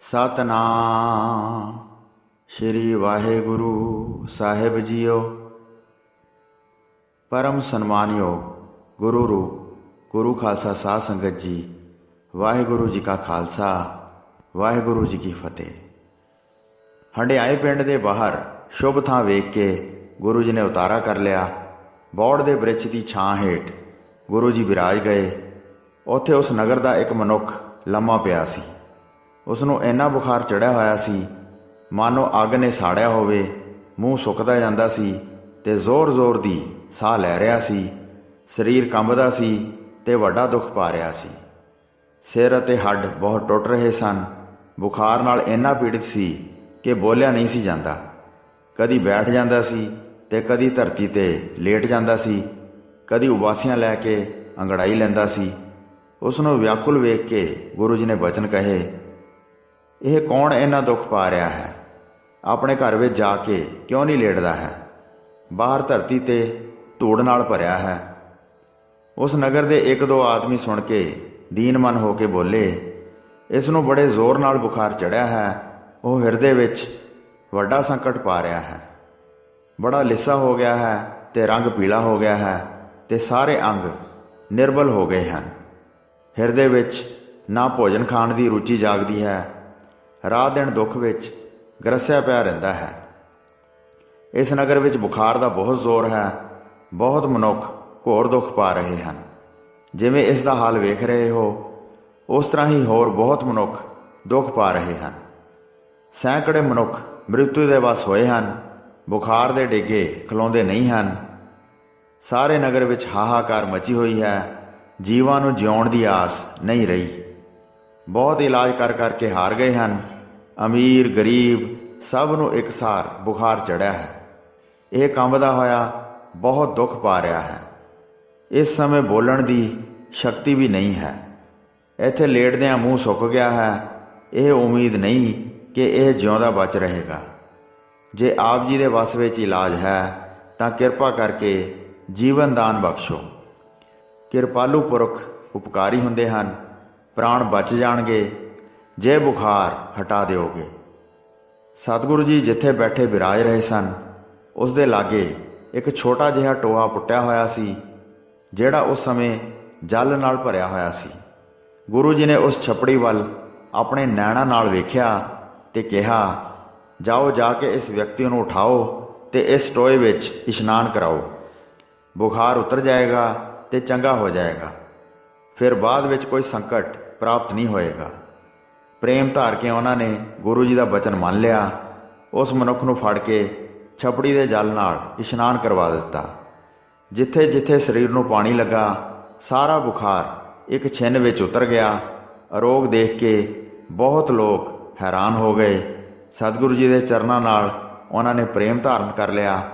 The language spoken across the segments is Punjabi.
ਸਤਨਾਮ ਸ਼੍ਰੀ ਵਾਹਿਗੁਰੂ ਸਾਹਿਬ ਜੀਓ। ਪਰਮ ਸਨਮਾਨਯੋਗ ਗੁਰੂ ਰੂਪ ਗੁਰੂ ਖਾਲਸਾ ਸਾਧ ਸੰਗਤ ਜੀ, ਵਾਹਿਗੁਰੂ ਜੀ ਕਾ ਖਾਲਸਾ ਵਾਹਿਗੁਰੂ ਜੀ ਕੀ ਫਤਿਹ। ਹੰਡਿਆਏ ਪਿੰਡ ਦੇ ਬਾਹਰ ਸ਼ੁਭ ਥਾਂ ਵੇਖ ਕੇ ਗੁਰੂ ਜੀ ਨੇ ਉਤਾਰਾ ਕਰ ਲਿਆ। ਬੌੜ ਦੇ ਬ੍ਰਿਛ ਦੀ ਛਾਂ ਹੇਠ ਗੁਰੂ ਜੀ ਬਿਰਾਜ ਗਏ। ਉੱਥੇ ਉਸ ਨਗਰ ਦਾ ਇੱਕ ਮਨੁੱਖ ਲੰਮਾ ਪਿਆ ਸੀ। ਉਸ ਨੂੰ ਇੰਨਾ ਬੁਖਾਰ ਚੜ੍ਹਿਆ ਹੋਇਆ ਸੀ ਮਾਨੋ ਅੱਗ ਨੇ ਸਾੜਿਆ ਹੋਵੇ। ਮੂੰਹ ਸੁੱਕਦਾ ਜਾਂਦਾ ਸੀ ਅਤੇ ਜ਼ੋਰ-ਜ਼ੋਰ ਦੀ ਸਾਹ ਲੈ ਰਿਹਾ ਸੀ। ਸਰੀਰ ਕੰਬਦਾ ਸੀ ਅਤੇ ਵੱਡਾ ਦੁੱਖ ਪਾ ਰਿਹਾ ਸੀ। ਸਿਰ ਅਤੇ ਹੱਡ ਬਹੁਤ ਟੁੱਟ ਰਹੇ ਸਨ। ਬੁਖਾਰ ਨਾਲ ਇੰਨਾ ਪੀੜਿਤ ਸੀ ਕਿ ਬੋਲਿਆ ਨਹੀਂ ਸੀ ਜਾਂਦਾ। ਕਦੀ ਬੈਠ ਜਾਂਦਾ ਸੀ ਅਤੇ ਕਦੀ ਧਰਤੀ 'ਤੇ ਲੇਟ ਜਾਂਦਾ ਸੀ। ਕਦੀ ਉਬਾਸੀਆਂ ਲੈ ਕੇ ਅੰਗੜਾਈ ਲੈਂਦਾ ਸੀ। ਉਸ ਨੂੰ ਵਿਆਕੁਲ ਵੇਖ ਕੇ ਗੁਰੂ ਜੀ ਨੇ ਬਚਨ ਕਹੇ, ਇਹ ਕੌਣ ਇੰਨਾ ਦੁੱਖ ਪਾ ਰਿਹਾ ਹੈ? ਆਪਣੇ ਘਰ ਵਿੱਚ ਜਾ ਕੇ ਕਿਉਂ ਨਹੀਂ ਲੇਟਦਾ ਹੈ? ਬਾਹਰ ਧਰਤੀ 'ਤੇ ਧੂੜ ਨਾਲ ਭਰਿਆ ਹੈ। ਉਸ ਨਗਰ ਦੇ ਇੱਕ ਦੋ ਆਦਮੀ ਸੁਣ ਕੇ ਦੀਨ ਮਨ ਹੋ ਕੇ ਬੋਲੇ, ਇਸ ਨੂੰ ਬੜੇ ਜ਼ੋਰ ਨਾਲ ਬੁਖਾਰ ਚੜ੍ਹਿਆ ਹੈ। ਉਹ ਹਿਰਦੇ ਵਿੱਚ ਵੱਡਾ ਸੰਕਟ ਪਾ ਰਿਹਾ ਹੈ। ਬੜਾ ਲਿੱਸਾ ਹੋ ਗਿਆ ਹੈ ਅਤੇ ਰੰਗ ਪੀਲਾ ਹੋ ਗਿਆ ਹੈ ਅਤੇ ਸਾਰੇ ਅੰਗ ਨਿਰਬਲ ਹੋ ਗਏ ਹਨ। ਹਿਰਦੇ ਵਿੱਚ ਨਾ ਭੋਜਨ ਖਾਣ ਦੀ ਰੁਚੀ ਜਾਗਦੀ ਹੈ। ਰਾਤ ਦਿਨ ਦੁੱਖ ਵਿੱਚ ਗਰਸਿਆ ਪਿਆ ਰਹਿੰਦਾ ਹੈ। ਇਸ ਨਗਰ ਵਿੱਚ ਬੁਖਾਰ ਦਾ ਬਹੁਤ ਜ਼ੋਰ ਹੈ। ਬਹੁਤ ਮਨੁੱਖ ਘੋਰ ਦੁੱਖ ਪਾ ਰਹੇ ਹਨ। ਜਿਵੇਂ ਇਸ ਦਾ ਹਾਲ ਵੇਖ ਰਹੇ ਹੋ, ਉਸ ਤਰ੍ਹਾਂ ਹੀ ਹੋਰ ਬਹੁਤ ਮਨੁੱਖ ਦੁੱਖ ਪਾ ਰਹੇ ਹਨ। ਸੈਂਕੜੇ ਮਨੁੱਖ ਮ੍ਰਿਤੂ ਦੇ ਵੱਸ ਹੋਏ ਹਨ। ਬੁਖਾਰ ਦੇ ਡੇਗੇ ਖਲੋਂਦੇ ਨਹੀਂ ਹਨ। ਸਾਰੇ ਨਗਰ ਵਿੱਚ ਹਾਹਾਕਾਰ ਮਚੀ ਹੋਈ ਹੈ। ਜੀਵਾਂ ਨੂੰ ਜਿਉਣ ਦੀ ਆਸ ਨਹੀਂ ਰਹੀ। ਬਹੁਤ ਇਲਾਜ ਕਰ ਕਰਕੇ ਹਾਰ ਗਏ ਹਨ। ਅਮੀਰ ਗਰੀਬ ਸਭ ਨੂੰ ਇਕਸਾਰ ਬੁਖਾਰ ਚੜ੍ਹਿਆ ਹੈ। ਇਹ ਕੰਬਦਾ ਹੋਇਆ ਬਹੁਤ ਦੁੱਖ ਪਾ ਰਿਹਾ ਹੈ। ਇਸ ਸਮੇਂ ਬੋਲਣ ਦੀ ਸ਼ਕਤੀ ਵੀ ਨਹੀਂ ਹੈ। ਇੱਥੇ ਲੇਟਦਿਆਂ ਮੂੰਹ ਸੁੱਕ ਗਿਆ ਹੈ। ਇਹ ਉਮੀਦ ਨਹੀਂ ਕਿ ਇਹ ਜਿਉਂਦਾ ਬਚ ਰਹੇਗਾ। ਜੇ ਆਪ ਜੀ ਦੇ ਵੱਸ ਵਿੱਚ ਇਲਾਜ ਹੈ ਤਾਂ ਕਿਰਪਾ ਕਰਕੇ ਜੀਵਨ ਦਾਨ ਬਖਸ਼ੋ। ਕਿਰਪਾਲੂ ਪੁਰਖ ਉਪਕਾਰੀ ਹੁੰਦੇ ਹਨ। ਪ੍ਰਾਣ ਬਚ ਜਾਣਗੇ ਜੇ ਬੁਖਾਰ ਹਟਾ ਦਿਓਗੇ। ਸਤਿਗੁਰੂ ਜੀ ਜਿੱਥੇ ਬੈਠੇ ਬਿਰਾਜ ਰਹੇ ਸਨ, ਉਸ ਦੇ ਲਾਗੇ ਇੱਕ ਛੋਟਾ ਜਿਹਾ ਟੋਆ ਪੁੱਟਿਆ ਹੋਇਆ ਸੀ, ਜਿਹੜਾ ਉਸ ਸਮੇਂ ਜਲ ਨਾਲ ਭਰਿਆ ਹੋਇਆ ਸੀ। ਗੁਰੂ ਜੀ ਨੇ ਉਸ ਛੱਪੜੀ ਵੱਲ ਆਪਣੇ ਨੈਣਾਂ ਨਾਲ ਵੇਖਿਆ ਅਤੇ ਕਿਹਾ, ਜਾਓ ਜਾ ਕੇ ਇਸ ਵਿਅਕਤੀ ਨੂੰ ਉਠਾਓ ਅਤੇ ਇਸ ਟੋਏ ਵਿੱਚ ਇਸ਼ਨਾਨ ਕਰਾਓ। ਬੁਖਾਰ ਉਤਰ ਜਾਏਗਾ ਅਤੇ ਚੰਗਾ ਹੋ ਜਾਏਗਾ। ਫਿਰ ਬਾਅਦ ਵਿੱਚ ਕੋਈ ਸੰਕਟ ਪ੍ਰਾਪਤ ਨਹੀਂ ਹੋਏਗਾ। ਪ੍ਰੇਮ ਧਾਰ ਕੇ ਉਹਨਾਂ ਨੇ ਗੁਰੂ ਜੀ ਦਾ ਬਚਨ ਮੰਨ ਲਿਆ। ਉਸ ਮਨੁੱਖ ਨੂੰ ਫੜ ਕੇ ਛੱਪੜੀ ਦੇ ਜਲ ਨਾਲ ਇਸ਼ਨਾਨ ਕਰਵਾ ਦਿੱਤਾ। ਜਿੱਥੇ ਜਿੱਥੇ ਸਰੀਰ ਨੂੰ ਪਾਣੀ ਲੱਗਾ, ਸਾਰਾ ਬੁਖਾਰ ਇੱਕ ਛਿਨ ਵਿੱਚ ਉਤਰ ਗਿਆ। ਅਰੋਗ ਦੇਖ ਕੇ ਬਹੁਤ ਲੋਕ ਹੈਰਾਨ ਹੋ ਗਏ। ਸਤਿਗੁਰੂ ਜੀ ਦੇ ਚਰਨਾਂ ਨਾਲ ਉਹਨਾਂ ਨੇ ਪ੍ਰੇਮ ਧਾਰਨ ਕਰ ਲਿਆ।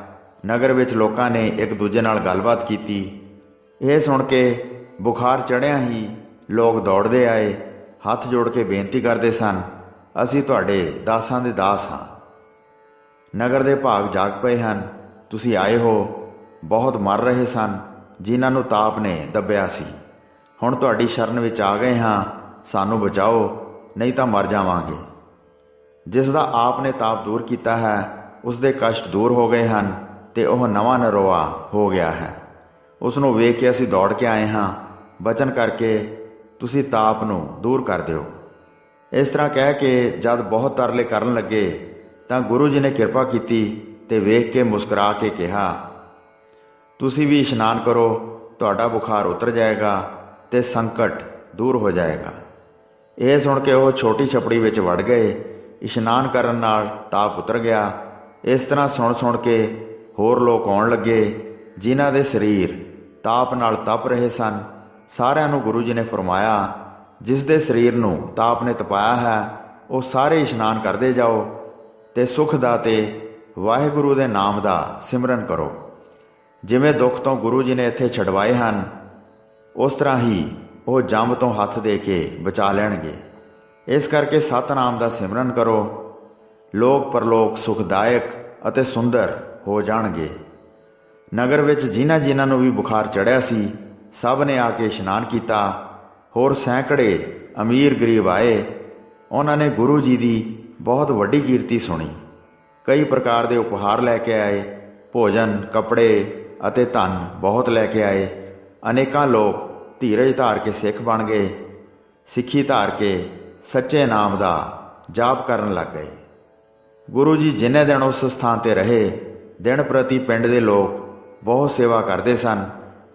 ਨਗਰ ਵਿੱਚ ਲੋਕਾਂ ਨੇ ਇੱਕ ਦੂਜੇ ਨਾਲ ਗੱਲਬਾਤ ਕੀਤੀ। ਇਹ ਸੁਣ ਕੇ ਬੁਖਾਰ ਚੜ੍ਹਿਆਂ ਹੀ ਲੋਕ ਦੌੜਦੇ ਆਏ, ਹੱਥ ਜੋੜ ਕੇ ਬੇਨਤੀ ਕਰਦੇ ਸਨ, ਅਸੀਂ ਤੁਹਾਡੇ ਦਾਸਾਂ ਦੇ ਦਾਸ ਹਾਂ। ਨਗਰ ਦੇ ਭਾਗ ਜਾਗ ਪਏ ਹਨ। ਤੁਸੀਂ ਆਏ ਹੋ। ਬਹੁਤ ਮਰ ਰਹੇ ਸਨ ਜਿਨ੍ਹਾਂ ਨੂੰ ਤਾਪ ਨੇ ਦੱਬਿਆ ਸੀ। ਹੁਣ ਤੁਹਾਡੀ ਸ਼ਰਨ ਵਿੱਚ ਆ ਗਏ ਹਾਂ। ਸਾਨੂੰ ਬਚਾਓ, ਨਹੀਂ ਤਾਂ ਮਰ ਜਾਵਾਂਗੇ। ਜਿਸ ਦਾ ਆਪ ਨੇ ਤਾਪ ਦੂਰ ਕੀਤਾ ਹੈ, ਉਸ ਦੇ ਕਸ਼ਟ ਦੂਰ ਹੋ ਗਏ ਹਨ ਅਤੇ ਉਹ ਨਵਾਂ ਨਰੋਆ ਹੋ ਗਿਆ ਹੈ। ਉਸ ਨੂੰ ਵੇਖ ਕੇ ਅਸੀਂ ਦੌੜ ਕੇ ਆਏ ਹਾਂ। ਬਚਨ ਕਰਕੇ ਤੁਸੀਂ ਤਾਪ ਨੂੰ ਦੂਰ ਕਰ ਦਿਓ। ਇਸ ਤਰ੍ਹਾਂ ਕਹਿ ਕੇ ਜਦ ਬਹੁਤ ਤਰਲੇ ਕਰਨ ਲੱਗੇ ਤਾਂ ਗੁਰੂ ਜੀ ਨੇ ਕਿਰਪਾ ਕੀਤੀ ਅਤੇ ਵੇਖ ਕੇ ਮੁਸਕਰਾ ਕੇ ਕਿਹਾ, ਤੁਸੀਂ ਵੀ ਇਸ਼ਨਾਨ ਕਰੋ, ਤੁਹਾਡਾ ਬੁਖਾਰ ਉਤਰ ਜਾਏਗਾ ਅਤੇ ਸੰਕਟ ਦੂਰ ਹੋ ਜਾਏਗਾ। ਇਹ ਸੁਣ ਕੇ ਉਹ ਛੋਟੀ ਛੱਪੜੀ ਵਿੱਚ ਵੜ ਗਏ। ਇਸ਼ਨਾਨ ਕਰਨ ਨਾਲ ਤਾਪ ਉਤਰ ਗਿਆ। ਇਸ ਤਰ੍ਹਾਂ ਸੁਣ ਕੇ ਹੋਰ ਲੋਕ ਆਉਣ ਲੱਗੇ ਜਿਨ੍ਹਾਂ ਦੇ ਸਰੀਰ ਤਾਪ ਨਾਲ ਤਪ ਰਹੇ ਸਨ। ਸਾਰਿਆਂ ਨੂੰ ਗੁਰੂ ਜੀ ਨੇ ਫਰਮਾਇਆ, ਜਿਸ ਦੇ ਸਰੀਰ ਨੂੰ ਤਾਪ ਨੇ ਤਪਾਇਆ ਹੈ, ਉਹ ਸਾਰੇ ਇਸ਼ਨਾਨ ਕਰਦੇ ਜਾਓ ਅਤੇ ਸੁਖ ਦਾਤੇ ਵਾਹਿਗੁਰੂ ਦੇ ਨਾਮ ਦਾ ਸਿਮਰਨ ਕਰੋ। ਜਿਵੇਂ ਦੁੱਖ ਤੋਂ ਗੁਰੂ ਜੀ ਨੇ ਇੱਥੇ ਛਡਵਾਏ ਹਨ, ਉਸ ਤਰ੍ਹਾਂ ਹੀ ਉਹ ਜੰਮ ਤੋਂ ਹੱਥ ਦੇ ਕੇ ਬਚਾ ਲੈਣਗੇ। ਇਸ ਕਰਕੇ ਸਤਿਨਾਮ ਦਾ ਸਿਮਰਨ ਕਰੋ। ਲੋਕ ਪਰਲੋਕ ਸੁਖਦਾਇਕ ਅਤੇ ਸੁੰਦਰ ਹੋ ਜਾਣਗੇ। ਨਗਰ ਵਿੱਚ ਜਿਨ੍ਹਾਂ ਨੂੰ ਵੀ ਬੁਖਾਰ ਚੜ੍ਹਿਆ ਸੀ, ਸਭ ਨੇ ਆ ਕੇ ਇਸ਼ਨਾਨ ਕੀਤਾ। ਹੋਰ ਸੈਂਕੜੇ ਅਮੀਰ ਗਰੀਬ ਆਏ। ਉਹਨਾਂ ਨੇ ਗੁਰੂ ਜੀ ਦੀ ਬਹੁਤ ਵੱਡੀ ਕੀਰਤੀ ਸੁਣੀ। ਕਈ ਪ੍ਰਕਾਰ ਦੇ ਉਪਹਾਰ ਲੈ ਕੇ ਆਏ, ਭੋਜਨ, ਕੱਪੜੇ ਅਤੇ ਧਨ ਬਹੁਤ ਲੈ ਕੇ ਆਏ। ਅਨੇਕਾਂ ਲੋਕ ਧੀਰਜ ਧਾਰ ਕੇ ਸਿੱਖ ਬਣ ਗਏ। ਸਿੱਖੀ ਧਾਰ ਕੇ ਸੱਚੇ ਨਾਮ ਦਾ ਜਾਪ ਕਰਨ ਲੱਗ ਗਏ। ਗੁਰੂ ਜੀ ਜਿੰਨੇ ਦਿਨ ਉਸ ਸਥਾਨ 'ਤੇ ਰਹੇ, ਦਿਨ ਪ੍ਰਤੀ ਪਿੰਡ ਦੇ ਲੋਕ ਬਹੁਤ ਸੇਵਾ ਕਰਦੇ ਸਨ।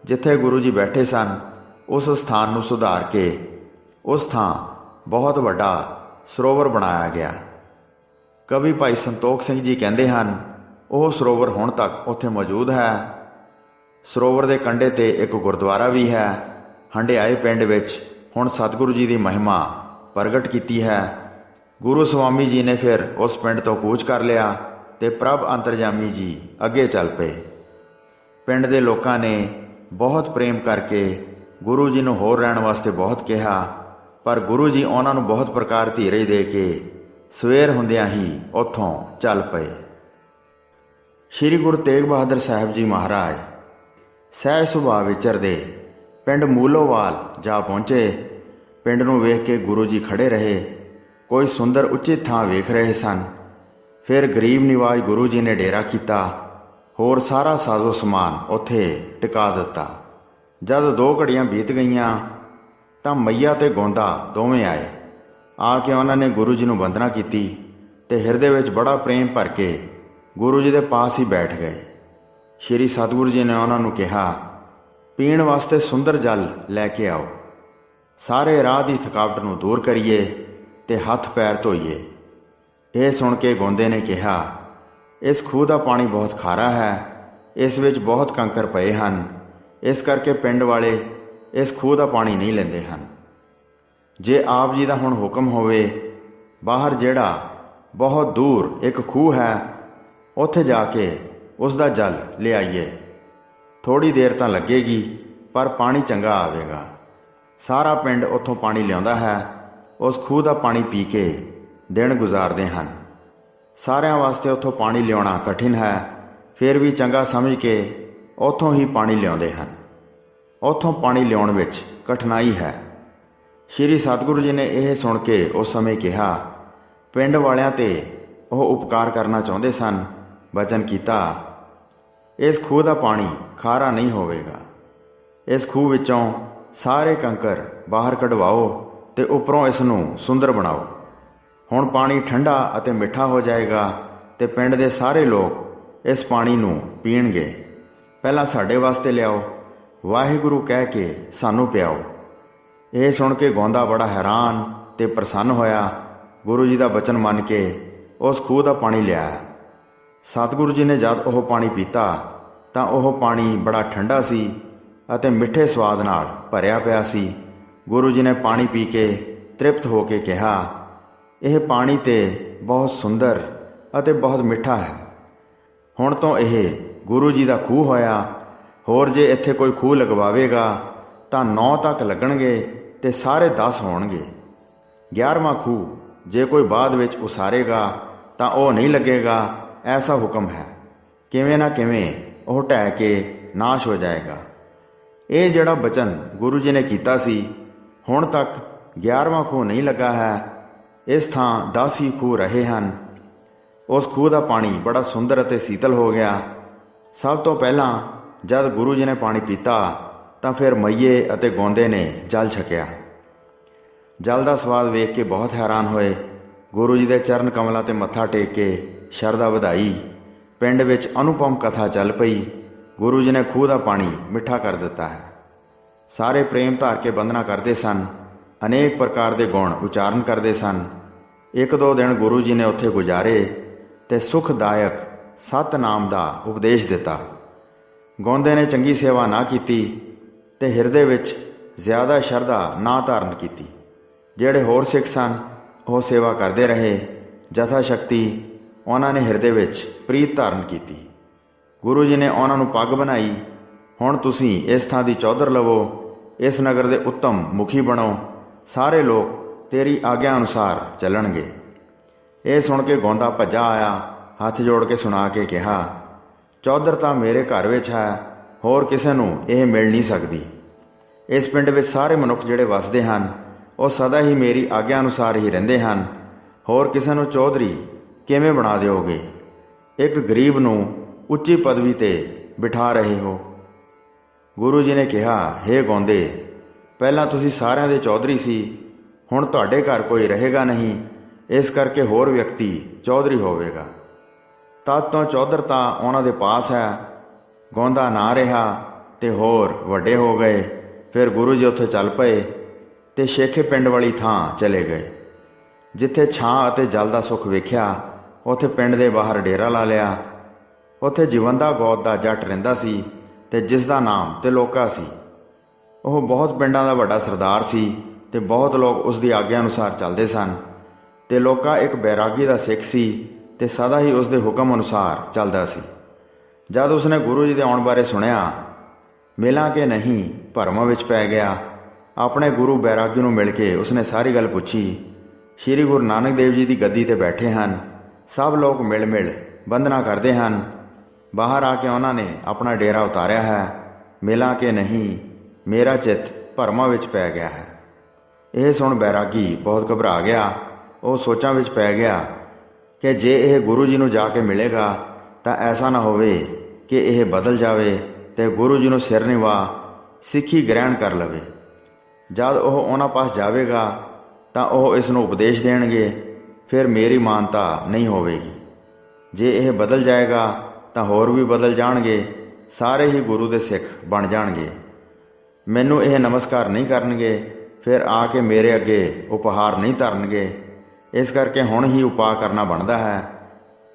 ਜਿੱਥੇ ਗੁਰੂ ਜੀ ਬੈਠੇ ਸਨ, ਉਸ ਸਥਾਨ ਨੂੰ ਸੁਧਾਰ ਕੇ ਉਸ ਥਾਂ ਬਹੁਤ ਵੱਡਾ ਸਰੋਵਰ ਬਣਾਇਆ ਗਿਆ। ਕਵੀ ਭਾਈ ਸੰਤੋਖ ਸਿੰਘ ਜੀ ਕਹਿੰਦੇ ਹਨ, ਉਹ ਸਰੋਵਰ ਹੁਣ ਤੱਕ ਉੱਥੇ ਮੌਜੂਦ ਹੈ। ਸਰੋਵਰ ਦੇ ਕੰਢੇ 'ਤੇ ਇੱਕ ਗੁਰਦੁਆਰਾ ਵੀ ਹੈ। ਹੰਡਿਆਏ ਪਿੰਡ ਵਿੱਚ ਹੁਣ ਸਤਿਗੁਰੂ ਜੀ ਦੀ ਮਹਿਮਾ ਪ੍ਰਗਟ ਕੀਤੀ ਹੈ। ਗੁਰੂ ਸਵਾਮੀ ਜੀ ਨੇ ਫਿਰ ਉਸ ਪਿੰਡ ਤੋਂ ਕੂਚ ਕਰ ਲਿਆ ਤੇ ਪ੍ਰਭ ਅੰਤਰਜਾਮੀ ਜੀ ਅੱਗੇ ਚੱਲ ਪਏ। ਪਿੰਡ ਦੇ ਲੋਕਾਂ ਨੇ ਬਹੁਤ ਪ੍ਰੇਮ ਕਰਕੇ ਗੁਰੂ ਜੀ ਨੂੰ ਹੋਰ ਰਹਿਣ ਵਾਸਤੇ ਬਹੁਤ ਕਿਹਾ, ਪਰ ਗੁਰੂ ਜੀ ਉਹਨਾਂ ਨੂੰ ਬਹੁਤ ਪ੍ਰਕਾਰ ਧੀਰਜ ਦੇ ਕੇ ਸਵੇਰ ਹੁੰਦਿਆਂ ਹੀ ਉੱਥੋਂ ਚੱਲ ਪਏ। ਸ਼੍ਰੀ ਗੁਰੂ ਤੇਗ ਬਹਾਦਰ ਸਾਹਿਬ ਜੀ ਮਹਾਰਾਜ ਸਹਿਜ ਸੁਭਾਅ ਵਿਚਰਦੇ ਪਿੰਡ ਮੂਲੋਵਾਲ ਜਾ ਪਹੁੰਚੇ। ਪਿੰਡ ਨੂੰ ਵੇਖ ਕੇ ਗੁਰੂ ਜੀ ਖੜੇ ਰਹੇ। ਕੋਈ ਸੁੰਦਰ ਉੱਚੀ ਥਾਂ ਵੇਖ ਰਹੇ ਸਨ। ਫਿਰ ਗਰੀਬ ਨਿਵਾਜ ਗੁਰੂ ਜੀ ਨੇ ਡੇਰਾ ਕੀਤਾ। ਹੋਰ ਸਾਰਾ ਸਾਜ਼ੋ ਸਮਾਨ ਉੱਥੇ ਟਿਕਾ ਦਿੱਤਾ। ਜਦ 2 ਘੜੀਆਂ ਬੀਤ ਗਈਆਂ ਤਾਂ ਮਈਆ ਤੇ ਗੋਂਦਾ ਦੋਵੇਂ ਆਏ। ਆ ਕੇ ਉਹਨਾਂ ਨੇ ਗੁਰੂ ਜੀ ਨੂੰ ਵੰਦਨਾ ਕੀਤੀ ਤੇ ਹਿਰਦੇ ਵਿੱਚ ਬੜਾ ਪ੍ਰੇਮ ਭਰ ਕੇ ਗੁਰੂ ਜੀ ਦੇ ਪਾਸ ਹੀ ਬੈਠ ਗਏ। ਸ਼੍ਰੀ ਸਤਿਗੁਰੂ ਜੀ ਨੇ ਉਹਨਾਂ ਨੂੰ ਕਿਹਾ, ਪੀਣ ਵਾਸਤੇ ਸੁੰਦਰ ਜਲ ਲੈ ਕੇ ਆਓ। ਸਾਰੇ ਰਾਹ ਦੀ ਥਕਾਵਟ ਨੂੰ ਦੂਰ ਕਰੀਏ ਤੇ ਹੱਥ ਪੈਰ ਧੋਈਏ। ਇਹ ਸੁਣ ਕੇ ਗੋਂਦੇ ਨੇ ਕਿਹਾ, ਇਸ ਖੂਹ ਦਾ ਪਾਣੀ ਬਹੁਤ ਖਾਰਾ ਹੈ। ਇਸ ਵਿੱਚ ਬਹੁਤ ਕੰਕਰ ਪਏ ਹਨ। ਇਸ ਕਰਕੇ ਪਿੰਡ ਵਾਲੇ ਇਸ ਖੂਹ ਦਾ ਪਾਣੀ ਨਹੀਂ ਲੈਂਦੇ ਹਨ। ਜੇ ਆਪ ਜੀ ਦਾ ਹੁਣ ਹੁਕਮ ਹੋਵੇ, ਬਾਹਰ ਜਿਹੜਾ ਬਹੁਤ ਦੂਰ ਇੱਕ ਖੂਹ ਹੈ, ਉੱਥੇ ਜਾ ਕੇ ਉਸ ਦਾ ਜਲ ਲਿਆਈਏ। ਥੋੜ੍ਹੀ ਦੇਰ ਤਾਂ ਲੱਗੇਗੀ, ਪਰ ਪਾਣੀ ਚੰਗਾ ਆਵੇਗਾ। ਸਾਰਾ ਪਿੰਡ ਉੱਥੋਂ ਪਾਣੀ ਲਿਆਉਂਦਾ ਹੈ। ਉਸ ਖੂਹ ਦਾ ਪਾਣੀ ਪੀ ਕੇ ਦਿਨ ਗੁਜ਼ਾਰਦੇ ਹਨ। ਸਾਰਿਆਂ ਵਾਸਤੇ ਉੱਥੋਂ ਪਾਣੀ ਲਿਆਉਣਾ ਕਠਿਨ ਹੈ, ਫਿਰ ਵੀ ਚੰਗਾ ਸਮਝ ਕੇ ਉੱਥੋਂ ਹੀ ਪਾਣੀ ਲਿਆਉਂਦੇ ਹਨ। ਉੱਥੋਂ ਪਾਣੀ ਲਿਆਉਣ ਵਿੱਚ ਕਠਿਨਾਈ ਹੈ। ਸ਼੍ਰੀ ਸਤਿਗੁਰੂ ਜੀ ਨੇ ਇਹ ਸੁਣ ਕੇ ਉਸ ਸਮੇਂ ਕਿਹਾ, ਪਿੰਡ ਵਾਲਿਆਂ 'ਤੇ ਉਹ ਉਪਕਾਰ ਕਰਨਾ ਚਾਹੁੰਦੇ ਸਨ। ਬਚਨ ਕੀਤਾ, ਇਸ ਖੂਹ ਦਾ ਪਾਣੀ ਖਾਰਾ ਨਹੀਂ ਹੋਵੇਗਾ। ਇਸ ਖੂਹ ਵਿੱਚੋਂ ਸਾਰੇ ਕੰਕਰ ਬਾਹਰ ਕਢਵਾਓ ਤੇ ਉੱਪਰੋਂ ਇਸ ਨੂੰ ਸੁੰਦਰ ਬਣਾਓ। ਹੁਣ ਪਾਣੀ ਠੰਡਾ ਅਤੇ ਮਿੱਠਾ ਹੋ ਜਾਏਗਾ ਤੇ ਪਿੰਡ ਦੇ ਸਾਰੇ ਲੋਕ ਇਸ ਪਾਣੀ ਨੂੰ ਪੀਣਗੇ। ਪਹਿਲਾਂ ਸਾਡੇ ਵਾਸਤੇ ਲਿਆਓ, ਵਾਹਿਗੁਰੂ ਕਹਿ ਕੇ ਸਾਨੂੰ ਪਿਆਓ। ਇਹ ਸੁਣ ਕੇ ਗੋਂਦਾ ਬੜਾ ਹੈਰਾਨ ਤੇ ਪ੍ਰਸੰਨ ਹੋਇਆ। ਗੁਰੂ ਜੀ ਦਾ ਬਚਨ ਮੰਨ ਕੇ ਉਸ ਖੂਹ ਦਾ ਪਾਣੀ ਲਿਆਇਆ। ਸਤਿਗੁਰੂ ਜੀ ਨੇ ਜਦ ਉਹ ਪਾਣੀ ਪੀਤਾ ਤਾਂ ਉਹ ਪਾਣੀ ਬੜਾ ਠੰਡਾ ਸੀ ਅਤੇ ਮਿੱਠੇ ਸਵਾਦ ਨਾਲ ਭਰਿਆ ਪਿਆ ਸੀ। ਗੁਰੂ ਜੀ ਨੇ ਪਾਣੀ ਪੀ ਕੇ ਤ੍ਰਿਪਤ ਹੋ ਕੇ ਕਿਹਾ, ਇਹ ਪਾਣੀ ਤੇ ਬਹੁਤ ਸੁੰਦਰ ਅਤੇ ਬਹੁਤ ਮਿੱਠਾ ਹੈ। ਹੁਣ ਤੋਂ ਇਹ ਗੁਰੂ ਜੀ ਦਾ ਖੂਹ ਹੋਇਆ। ਹੋਰ ਜੇ ਇੱਥੇ ਕੋਈ ਖੂਹ ਲਗਵਾਵੇਗਾ ਤਾਂ 9 ਤੱਕ ਲੱਗਣਗੇ ਤੇ ਸਾਰੇ 10 ਹੋਣਗੇ। 11ਵਾਂ ਖੂਹ ਜੇ ਕੋਈ ਬਾਅਦ ਵਿੱਚ ਉਸਾਰੇਗਾ ਤਾਂ ਉਹ ਨਹੀਂ ਲੱਗੇਗਾ। ਐਸਾ ਹੁਕਮ ਹੈ। ਕਿਵੇਂ ਨਾ ਕਿਵੇਂ ਉਹ ਢਹਿ ਕੇ ਨਾਸ਼ ਹੋ ਜਾਏਗਾ। ਇਹ ਜਿਹੜਾ ਬਚਨ ਗੁਰੂ ਜੀ ਨੇ ਕੀਤਾ ਸੀ, ਹੁਣ ਤੱਕ 11ਵਾਂ ਖੂਹ ਨਹੀਂ ਲੱਗਾ ਹੈ। ਇਸ ਥਾਂ 10 ਹੀ ਖੂਹ ਰਹੇ ਹਨ। ਉਸ ਖੂਹ ਦਾ ਪਾਣੀ ਬੜਾ ਸੁੰਦਰ ਅਤੇ ਸੀਤਲ ਹੋ ਗਿਆ। ਸਭ ਤੋਂ ਪਹਿਲਾਂ ਜਦ ਗੁਰੂ ਜੀ ਨੇ ਪਾਣੀ ਪੀਤਾ ਤਾਂ ਫਿਰ ਮਈਏ ਅਤੇ ਗੋਂਦੇ ਨੇ ਜਲ ਛਕਿਆ। ਜਲ ਦਾ ਸਵਾਦ ਵੇਖ ਕੇ ਬਹੁਤ ਹੈਰਾਨ ਹੋਏ। ਗੁਰੂ ਜੀ ਦੇ ਚਰਨ ਕਮਲਾਂ 'ਤੇ ਮੱਥਾ ਟੇਕ ਕੇ ਸ਼ਰਧਾ ਵਧਾਈ। ਪਿੰਡ ਵਿੱਚ ਅਨੁਪਮ ਕਥਾ ਚੱਲ ਪਈ। ਗੁਰੂ ਜੀ ਨੇ ਖੂਹ ਦਾ ਪਾਣੀ ਮਿੱਠਾ ਕਰ ਦਿੱਤਾ ਹੈ। ਸਾਰੇ ਪ੍ਰੇਮ ਧਾਰ ਕੇ ਬੰਦਨਾ ਕਰਦੇ ਸਨ। ਅਨੇਕ ਪ੍ਰਕਾਰ ਦੇ ਗੁਣ ਉਚਾਰਨ ਕਰਦੇ ਸਨ। 1-2 ਦਿਨ ਗੁਰੂ ਜੀ ਨੇ ਉੱਥੇ ਗੁਜ਼ਾਰੇ ਤੇ ਸੁਖਦਾਇਕ ਸਤਨਾਮ ਦਾ ਉਪਦੇਸ਼ ਦਿੱਤਾ। ਗੋਂਦੇ ਨੇ ਚੰਗੀ ਸੇਵਾ ਨਾ ਕੀਤੀ ਤੇ ਹਿਰਦੇ ਵਿੱਚ ਜ਼ਿਆਦਾ ਸ਼ਰਧਾ ਨਾ ਧਾਰਨ ਕੀਤੀ। ਜਿਹੜੇ ਹੋਰ ਸਿੱਖ ਸਨ ਉਹ ਸੇਵਾ ਕਰਦੇ ਰਹੇ। ਜਥਾ ਸ਼ਕਤੀ ਉਹਨਾਂ ਨੇ ਹਿਰਦੇ ਵਿੱਚ ਪ੍ਰੀਤ ਧਾਰਨ ਕੀਤੀ। ਗੁਰੂ ਜੀ ਨੇ ਉਹਨਾਂ ਨੂੰ ਪੱਗ ਬਣਾਈ। ਹੁਣ ਤੁਸੀਂ ਇਸ ਥਾਂ ਦੀ ਚੌਧਰ ਲਵੋ, ਇਸ ਨਗਰ ਦੇ ਉੱਤਮ ਮੁਖੀ ਬਣੋ। ਸਾਰੇ ਲੋਕ ਤੇਰੀ ਆਗਿਆ ਅਨੁਸਾਰ ਚੱਲਣਗੇ। ਇਹ ਸੁਣ ਕੇ ਗੋਂਦਾ ਭੱਜਾ ਆਇਆ, ਹੱਥ ਜੋੜ ਕੇ ਸੁਣਾ ਕੇ ਕਿਹਾ, ਚੌਧਰ ਤਾਂ ਮੇਰੇ ਘਰ ਵਿੱਚ ਹੈ, ਹੋਰ ਕਿਸੇ ਨੂੰ ਇਹ ਮਿਲ ਨਹੀਂ ਸਕਦੀ। ਇਸ ਪਿੰਡ ਵਿੱਚ ਸਾਰੇ ਮਨੁੱਖ ਜਿਹੜੇ ਵੱਸਦੇ ਹਨ ਉਹ ਸਦਾ ਹੀ ਮੇਰੀ ਆਗਿਆ ਅਨੁਸਾਰ ਹੀ ਰਹਿੰਦੇ ਹਨ। ਹੋਰ ਕਿਸੇ ਨੂੰ ਚੌਧਰੀ ਕਿਵੇਂ ਬਣਾ ਦਿਓਗੇ? ਇੱਕ ਗਰੀਬ ਨੂੰ ਉੱਚੀ ਪਦਵੀ 'ਤੇ ਬਿਠਾ ਰਹੇ ਹੋ। ਗੁਰੂ ਜੀ ਨੇ ਕਿਹਾ, ਹੇ ਗੋਂਦੇ, ਪਹਿਲਾਂ ਤੁਸੀਂ ਸਾਰਿਆਂ ਦੇ ਚੌਧਰੀ ਸੀ, ਹੁਣ ਤੁਹਾਡੇ ਘਰ ਕੋਈ ਰਹੇਗਾ ਨਹੀਂ, ਇਸ ਕਰਕੇ ਹੋਰ ਵਿਅਕਤੀ ਚੌਧਰੀ ਹੋਵੇਗਾ। ਤਦ ਤੋਂ ਚੌਧਰਤਾ ਉਹਨਾਂ ਦੇ ਪਾਸ ਹੈ। ਗੋਂਦਾ ਨਾ ਰਿਹਾ ਤੇ ਹੋਰ ਵੱਡੇ ਹੋ ਗਏ। ਫਿਰ ਗੁਰੂ ਜੀ ਉੱਥੇ ਚੱਲ ਪਏ ਤੇ ਸ਼ੇਖੇ ਪਿੰਡ ਵਾਲੀ ਥਾਂ ਚਲੇ ਗਏ। ਜਿੱਥੇ ਛਾਂ ਅਤੇ ਜਲ ਦਾ ਸੁੱਖ ਵੇਖਿਆ, ਉੱਥੇ ਪਿੰਡ ਦੇ ਬਾਹਰ ਡੇਰਾ ਲਾ ਲਿਆ। ਉੱਥੇ ਜੀਵੰਦਾ ਗੋਤ ਦਾ ਜੱਟ ਰਹਿੰਦਾ ਸੀ ਤੇ ਜਿਸ ਦਾ ਨਾਮ ਤਿਲੋਕਾ ਸੀ। ਉਹ ਬਹੁਤ ਪਿੰਡਾਂ ਦਾ ਵੱਡਾ ਸਰਦਾਰ ਸੀ ਤੇ ਬਹੁਤ ਲੋਕ ਉਸ ਦੀ ਆਗਿਆ ਅਨੁਸਾਰ ਚੱਲਦੇ ਸਨ। ਤਿਲੋਕਾ ਇੱਕ ਬੈਰਾਗੀ ਦਾ ਸਿੱਖ ਸੀ ਤੇ ਸਦਾ ਹੀ ਉਸ ਦੇ ਹੁਕਮ ਅਨੁਸਾਰ ਚੱਲਦਾ ਸੀ। ਜਦ ਉਸਨੇ ਗੁਰੂ ਜੀ ਦੇ ਆਉਣ ਬਾਰੇ ਸੁਣਿਆ, ਮਿਲਾਂ ਕਿ ਨਹੀਂ, ਭਰਮ ਵਿੱਚ ਪੈ ਗਿਆ। ਆਪਣੇ ਗੁਰੂ ਬੈਰਾਗੀ ਨੂੰ ਮਿਲ ਕੇ ਉਸਨੇ ਸਾਰੀ ਗੱਲ ਪੁੱਛੀ। ਸ਼੍ਰੀ ਗੁਰੂ ਨਾਨਕ ਦੇਵ ਜੀ ਦੀ ਗੱਦੀ 'ਤੇ ਬੈਠੇ ਹਨ। ਸਭ ਲੋਕ ਮਿਲ ਬੰਦਨਾ ਕਰਦੇ ਹਨ। ਬਾਹਰ ਆ ਕੇ ਉਹਨਾਂ ਨੇ ਆਪਣਾ ਡੇਰਾ ਉਤਾਰਿਆ ਹੈ। ਮਿਲਾਂ ਕਿ ਨਹੀਂ, ਮੇਰਾ ਚਿੱਤ ਭਰਮਾਂ ਵਿੱਚ ਪੈ ਗਿਆ ਹੈ। ਇਹ ਸੁਣ ਬੈਰਾਗੀ ਬਹੁਤ ਘਬਰਾ ਗਿਆ। ਉਹ ਸੋਚਾਂ ਵਿੱਚ ਪੈ ਗਿਆ ਕਿ ਜੇ ਇਹ ਗੁਰੂ ਜੀ ਨੂੰ ਜਾ ਕੇ ਮਿਲੇਗਾ ਤਾਂ ਐਸਾ ਨਾ ਹੋਵੇ ਕਿ ਇਹ ਬਦਲ ਜਾਵੇ ਤੇ ਗੁਰੂ ਜੀ ਨੂੰ ਸਿਰ ਨਿਵਾ ਸਿੱਖੀ ਗ੍ਰਹਿਣ ਕਰ ਲਵੇ। ਜਦ ਉਹ ਉਹਨਾਂ ਪਾਸ ਜਾਵੇਗਾ ਤਾਂ ਉਹ ਇਸ ਨੂੰ ਉਪਦੇਸ਼ ਦੇਣਗੇ, ਫਿਰ ਮੇਰੀ ਮਾਨਤਾ ਨਹੀਂ ਹੋਵੇਗੀ। ਜੇ ਇਹ ਬਦਲ ਜਾਏਗਾ ਤਾਂ ਹੋਰ ਵੀ ਬਦਲ ਜਾਣਗੇ, ਸਾਰੇ ਹੀ ਗੁਰੂ ਦੇ ਸਿੱਖ ਬਣ ਜਾਣਗੇ। ਮੈਨੂੰ ਇਹ ਨਮਸਕਾਰ ਨਹੀਂ ਕਰਨਗੇ, ਫਿਰ ਆ ਕੇ ਮੇਰੇ ਅੱਗੇ ਉਪਹਾਰ ਨਹੀਂ ਧਰਨਗੇ। ਇਸ ਕਰਕੇ ਹੁਣ ਹੀ ਉਪਾਅ ਕਰਨਾ ਬਣਦਾ ਹੈ।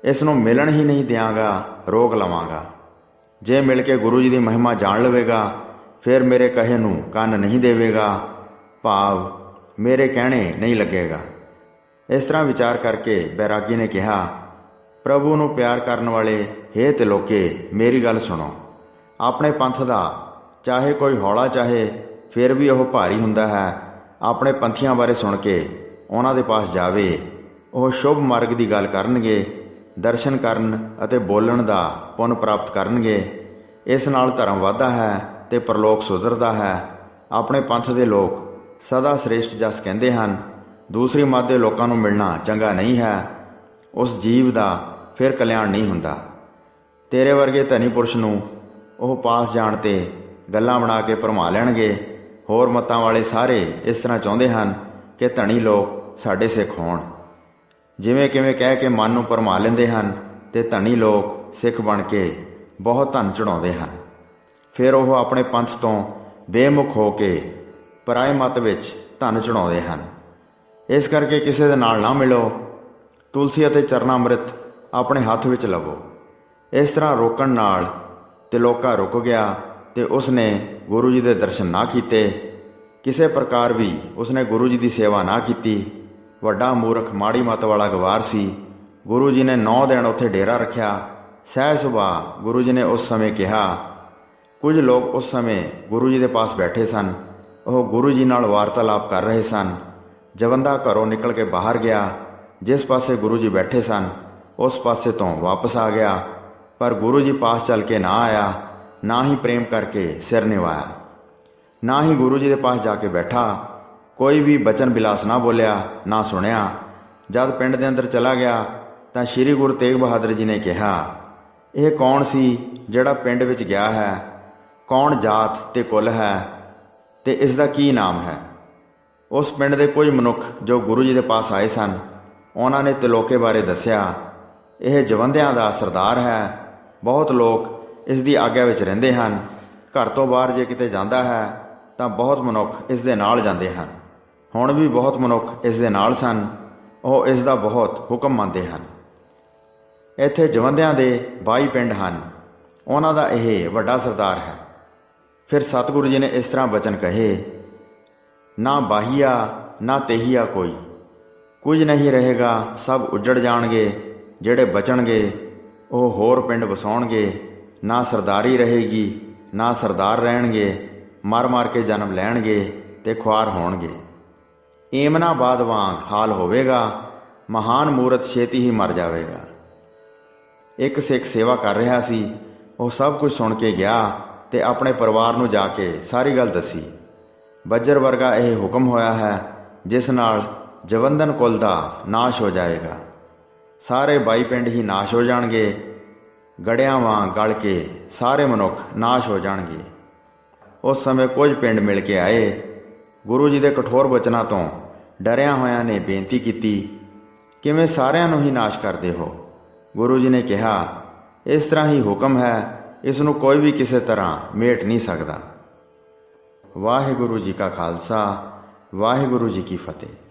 ਇਸ ਨੂੰ ਮਿਲਣ ਹੀ ਨਹੀਂ ਦਿਆਂਗਾ, ਰੋਕ ਲਵਾਂਗਾ। ਜੇ ਮਿਲ ਕੇ ਗੁਰੂ ਜੀ ਦੀ ਮਹਿਮਾ ਜਾਣ ਲਵੇਗਾ, ਫਿਰ ਮੇਰੇ ਕਹੇ ਨੂੰ ਕੰਨ ਨਹੀਂ ਦੇਵੇਗਾ, ਭਾਵ ਮੇਰੇ ਕਹਿਣੇ ਨਹੀਂ ਲੱਗੇਗਾ। ਇਸ ਤਰ੍ਹਾਂ ਵਿਚਾਰ ਕਰਕੇ ਬੈਰਾਗੀ ਨੇ ਕਿਹਾ, ਪ੍ਰਭੂ ਨੂੰ ਪਿਆਰ ਕਰਨ ਵਾਲੇ ਹੇ ਤਿਲੋਕੇ, ਮੇਰੀ ਗੱਲ ਸੁਣੋ। ਆਪਣੇ ਪੰਥ ਦਾ ਚਾਹੇ ਕੋਈ ਹੌਲਾ ਚਾਹੇ, ਫਿਰ ਵੀ ਉਹ ਭਾਰੀ ਹੁੰਦਾ ਹੈ। ਆਪਣੇ ਪੰਥੀਆਂ ਬਾਰੇ ਸੁਣ ਕੇ ਉਹਨਾਂ ਦੇ ਪਾਸ ਜਾਵੇ। ਉਹ ਸ਼ੁਭ ਮਾਰਗ ਦੀ ਗੱਲ ਕਰਨਗੇ, ਦਰਸ਼ਨ ਕਰਨ ਅਤੇ ਬੋਲਣ ਦਾ ਪੁੰਨ ਪ੍ਰਾਪਤ ਕਰਨਗੇ। ਇਸ ਨਾਲ ਧਰਮ ਵੱਧਦਾ ਹੈ ਤੇ ਪਰਲੋਕ ਸੁਧਰਦਾ ਹੈ। ਆਪਣੇ ਪੰਥ ਦੇ ਲੋਕ ਸਦਾ ਸ੍ਰੇਸ਼ਟ ਜਸ ਕਹਿੰਦੇ ਹਨ। ਦੂਸਰੀ ਮੱਤ ਦੇ ਲੋਕਾਂ ਨੂੰ ਮਿਲਣਾ ਚੰਗਾ ਨਹੀਂ ਹੈ। ਉਸ ਜੀਵ ਦਾ ਫਿਰ ਕਲਿਆਣ ਨਹੀਂ ਹੁੰਦਾ। ਤੇਰੇ ਵਰਗੇ ਧਨੀ ਪੁਰਸ਼ ਨੂੰ ਉਹ ਪਾਸ ਜਾਣ 'ਤੇ ਗੱਲਾਂ ਬਣਾ ਕੇ ਭਰਮਾ ਲੈਣਗੇ। ਹੋਰ ਮੱਤਾਂ ਵਾਲੇ ਸਾਰੇ ਇਸ ਤਰ੍ਹਾਂ ਚਾਹੁੰਦੇ ਹਨ ਕਿ ਧਨੀ ਲੋਕ ਸਾਡੇ ਸਿੱਖ ਹੋਣ। ਜਿਵੇਂ ਕਿਵੇਂ ਕਹਿ ਕੇ ਮਨ ਨੂੰ ਭਰਮਾ ਲੈਂਦੇ ਹਨ ਤੇ ਧਨੀ ਲੋਕ ਸਿੱਖ ਬਣ ਕੇ ਬਹੁਤ ਧਨ ਚੜਾਉਂਦੇ ਹਨ। ਫਿਰ ਉਹ ਆਪਣੇ ਪੰਥ ਤੋਂ ਬੇਮੁਖ ਹੋ ਕੇ ਪਰਾਏ ਮੱਤ ਵਿੱਚ ਧਨ ਚੜਾਉਂਦੇ ਹਨ। ਇਸ ਕਰਕੇ ਕਿਸੇ ਦੇ ਨਾਲ ਨਾ ਮਿਲੋ। ਤੁਲਸੀ ਅਤੇ ਚਰਨਾ ਅੰਮ੍ਰਿਤ ਆਪਣੇ ਹੱਥ ਵਿੱਚ ਲਵੋ। ਇਸ ਤਰ੍ਹਾਂ ਰੋਕਣ ਨਾਲ ਤਿਲੋਕਾ ਰੁਕ ਗਿਆ ਤੇ ਉਸਨੇ ਗੁਰੂ ਜੀ ਦੇ ਦਰਸ਼ਨ ਨਾ ਕੀਤੇ। ਕਿਸੇ ਪ੍ਰਕਾਰ ਵੀ ਉਸਨੇ ਗੁਰੂ ਜੀ ਦੀ ਸੇਵਾ ਨਾ ਕੀਤੀ। ਵੱਡਾ ਮੂਰਖ ਮਾੜੀ ਮੱਤ ਵਾਲਾ ਗਵਾਰ ਸੀ। ਗੁਰੂ ਜੀ ਨੇ 9 ਦਿਨ ਉੱਥੇ ਡੇਰਾ ਰੱਖਿਆ। ਸਹਿ ਸੁਭਾਅ ਗੁਰੂ ਜੀ ਨੇ ਉਸ ਸਮੇਂ ਕਿਹਾ। ਕੁਝ ਲੋਕ ਉਸ ਸਮੇਂ ਗੁਰੂ ਜੀ ਦੇ ਪਾਸ ਬੈਠੇ ਸਨ। ਉਹ ਗੁਰੂ ਜੀ ਨਾਲ ਵਾਰਤਾਲਾਪ ਕਰ ਰਹੇ ਸਨ। ਜਵੰਦਾ ਘਰੋਂ ਨਿਕਲ ਕੇ ਬਾਹਰ ਗਿਆ। ਜਿਸ ਪਾਸੇ ਗੁਰੂ ਜੀ ਬੈਠੇ ਸਨ ਉਸ ਪਾਸੇ ਤੋਂ ਵਾਪਸ ਆ ਗਿਆ, ਪਰ ਗੁਰੂ ਜੀ ਪਾਸ ਚੱਲ ਕੇ ਨਾ ਆਇਆ, ਨਾ ਹੀ ਪ੍ਰੇਮ ਕਰਕੇ ਸਿਰ ਨਿਵਾਇਆ, ਨਾ ਹੀ ਗੁਰੂ ਜੀ ਦੇ ਪਾਸ ਜਾ ਕੇ ਬੈਠਾ। ਕੋਈ ਵੀ ਬਚਨ ਬਿਲਾਸ ਨਾ ਬੋਲਿਆ, ਨਾ ਸੁਣਿਆ। ਜਦ ਪਿੰਡ ਦੇ ਅੰਦਰ ਚਲਾ ਗਿਆ ਤਾਂ ਸ਼੍ਰੀ ਗੁਰੂ ਤੇਗ ਬਹਾਦਰ ਜੀ ਨੇ ਕਿਹਾ, ਇਹ ਕੌਣ ਸੀ ਜਿਹੜਾ ਪਿੰਡ ਵਿੱਚ ਗਿਆ ਹੈ? ਕੌਣ ਜਾਤ ਤੇ ਕੁਲ ਹੈ ਤੇ ਇਸ ਦਾ ਕੀ ਨਾਮ ਹੈ? ਉਸ ਪਿੰਡ ਦੇ ਕੁਝ ਮਨੁੱਖ ਜੋ ਗੁਰੂ ਜੀ ਦੇ ਪਾਸ ਆਏ ਸਨ, ਉਹਨਾਂ ਨੇ ਤਿਲੋਕੇ ਬਾਰੇ ਦੱਸਿਆ। ਇਹ ਜਵੰਦਿਆਂ ਦਾ ਸਰਦਾਰ ਹੈ। ਬਹੁਤ ਲੋਕ ਇਸ ਦੀ ਆਗਿਆ ਵਿੱਚ ਰਹਿੰਦੇ ਹਨ। ਘਰ ਤੋਂ ਬਾਹਰ ਜੇ ਕਿਤੇ ਜਾਂਦਾ ਹੈ ਤਾਂ ਬਹੁਤ ਮਨੁੱਖ ਇਸ ਦੇ ਨਾਲ ਜਾਂਦੇ ਹਨ। ਹੁਣ ਵੀ ਬਹੁਤ ਮਨੁੱਖ ਇਸ ਦੇ ਨਾਲ ਸਨ। ਉਹ ਇਸ ਦਾ ਬਹੁਤ ਹੁਕਮ ਮੰਨਦੇ ਹਨ। ਇੱਥੇ ਜਵੰਦਿਆਂ ਦੇ 22 ਪਿੰਡ ਹਨ। ਉਹਨਾਂ ਦਾ ਇਹ ਵੱਡਾ ਸਰਦਾਰ ਹੈ। ਫਿਰ ਸਤਿਗੁਰੂ ਜੀ ਨੇ ਇਸ ਤਰ੍ਹਾਂ ਬਚਨ ਕਹੇ, ਨਾ ਬਾਹੀਆ ਨਾ ਤੇਹੀਆ ਕੋਈ, ਕੁਝ ਨਹੀਂ ਰਹੇਗਾ, ਸਭ ਉੱਜੜ ਜਾਣਗੇ। ਜਿਹੜੇ ਬਚਣਗੇ ਉਹ ਹੋਰ ਪਿੰਡ ਵਸਾਉਣਗੇ। ਨਾ ਸਰਦਾਰੀ ਰਹੇਗੀ, ਨਾ ਸਰਦਾਰ ਰਹਿਣਗੇ। ਮਰ ਮਰ ਕੇ ਜਨਮ ਲੈਣਗੇ ਤੇ ਖੁਆਰ ਹੋਣਗੇ। ਏਮਨਾਬਾਦ ਵਾਂਗ ਹਾਲ ਹੋਵੇਗਾ। ਮਹਾਨ ਮੂਰਤ ਛੇਤੀ ਹੀ ਮਰ ਜਾਵੇਗਾ। ਇੱਕ ਸਿੱਖ ਸੇਵਾ ਕਰ ਰਿਹਾ ਸੀ। ਉਹ ਸਭ ਕੁਝ ਸੁਣ ਕੇ ਗਿਆ ਤੇ ਆਪਣੇ ਪਰਿਵਾਰ ਨੂੰ ਜਾ ਕੇ ਸਾਰੀ ਗੱਲ ਦੱਸੀ। ਬੱਜਰ ਵਰਗਾ ਇਹ ਹੁਕਮ ਹੋਇਆ ਹੈ, ਜਿਸ ਨਾਲ ਜਵੰਦਨ ਕੁਲ ਦਾ ਨਾਸ਼ ਹੋ ਜਾਏਗਾ। ਸਾਰੇ 22 ਪਿੰਡ ਹੀ ਨਾਸ਼ ਹੋ ਜਾਣਗੇ। ਗੜਿਆਂ ਵਾਂਗ ਗਲ ਕੇ ਸਾਰੇ ਮਨੁੱਖ ਨਾਸ਼ ਹੋ ਜਾਣਗੇ। ਉਸ ਸਮੇਂ ਕੁਝ ਪਿੰਡ ਮਿਲ ਕੇ ਆਏ। ਗੁਰੂ ਜੀ ਦੇ ਕਠੋਰ ਬਚਨਾਂ ਤੋਂ ਡਰਿਆਂ ਹੋਇਆਂ ਨੇ ਬੇਨਤੀ ਕੀਤੀ, ਕਿਵੇਂ ਸਾਰਿਆਂ ਨੂੰ ਹੀ ਨਾਸ਼ ਕਰਦੇ ਹੋ? ਗੁਰੂ ਜੀ ਨੇ ਕਿਹਾ, ਇਸ ਤਰ੍ਹਾਂ ਹੀ ਹੁਕਮ ਹੈ, ਇਸ ਨੂੰ ਕੋਈ ਵੀ ਕਿਸੇ ਤਰ੍ਹਾਂ ਮੇਟ ਨਹੀਂ ਸਕਦਾ। ਵਾਹਿਗੁਰੂ ਜੀ ਕਾ ਖਾਲਸਾ, ਵਾਹਿਗੁਰੂ ਜੀ ਕੀ ਫਤਿਹ।